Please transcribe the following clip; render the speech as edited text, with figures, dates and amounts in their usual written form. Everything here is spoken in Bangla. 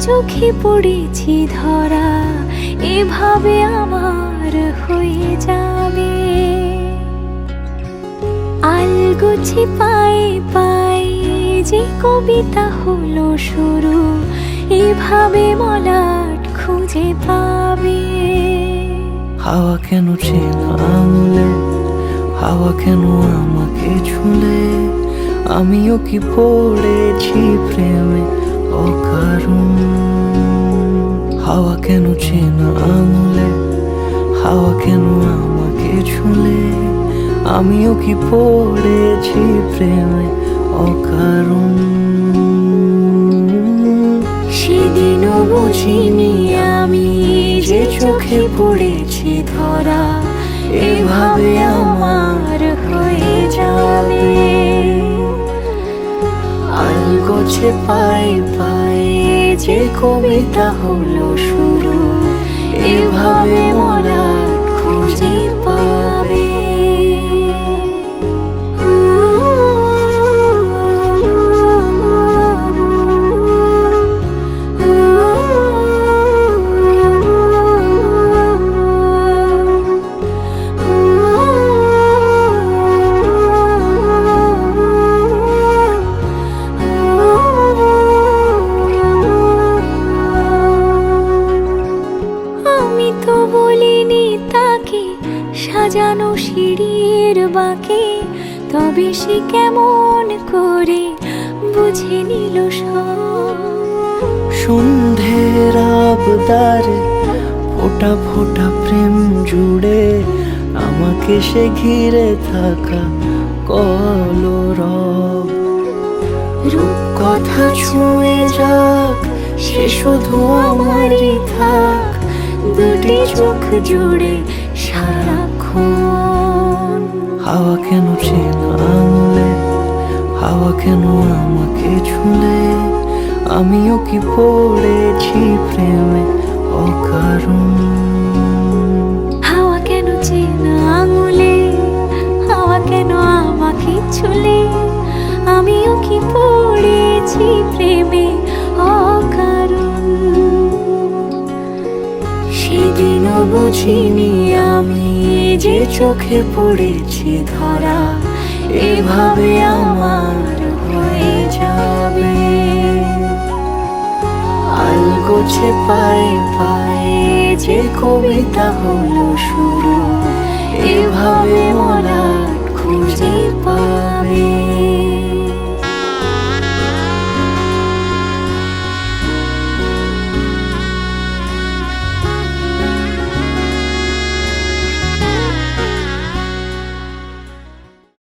চোখে পড়েছি ধরা, এভাবে আমার হয়ে যাবে। আলগোছে পায়ে পায়ে যে কবিতা হলো শুরু, এভাবে মলাট খুঁজে পাবে। হাওয়া কেন চেনা আঙুলে, হাওয়া কেন আমাকে ছুলে, আমিও কি পড়েছি প্রেমে অকারণ। হাওয়া কেন চেনা আঙুলে, হাওয়া কেন আমাকে ছুলে, আমিও কি পড়েছি প্রেমে অকারণ। সেদিনও বুঝিনি আমি যে চোখে পড়েছি ধরা, এভাবে আমার হয়ে যাবে। আলগোছে পায়ে পায়ে যে কবিতা হলো শুরু, এভাবে মলাট খুঁজে পাবে। আমি তো বলিনি তাকে সাজানো সিঁড়ির বাঁকে, তবে সে কেমন করে বুঝে নিল সব। সন্ধ্যের আবদারে ফোটা ফোটা প্রেম জুড়ে, আমাকে সে ঘিরে থাকা কলরব। রূপকথা ছুঁয়ে যাক, সে শুধু আমারই থাক, দুটি চোখ জুড়ে সারাক্ষণ। হাওয়া কেন চেনা আঙুলে, হাওয়া কেন আমাকে ছুলে, আমিও কি পড়েছি প্রেমে অকারণ। হাওয়া কেন চেনা আঙুলে, হাওয়া কেন আমাকে ছুলে, আমিও কি পড়েছি প্রেমে অকারণ। সেদিনও বুঝিনি আমি যে চোখে পড়েছি ধরা, এভাবে আমার হয়ে যাবে। আলগোছে পায়ে পায়ে যে কবিতা হলো শুরু, এভাবে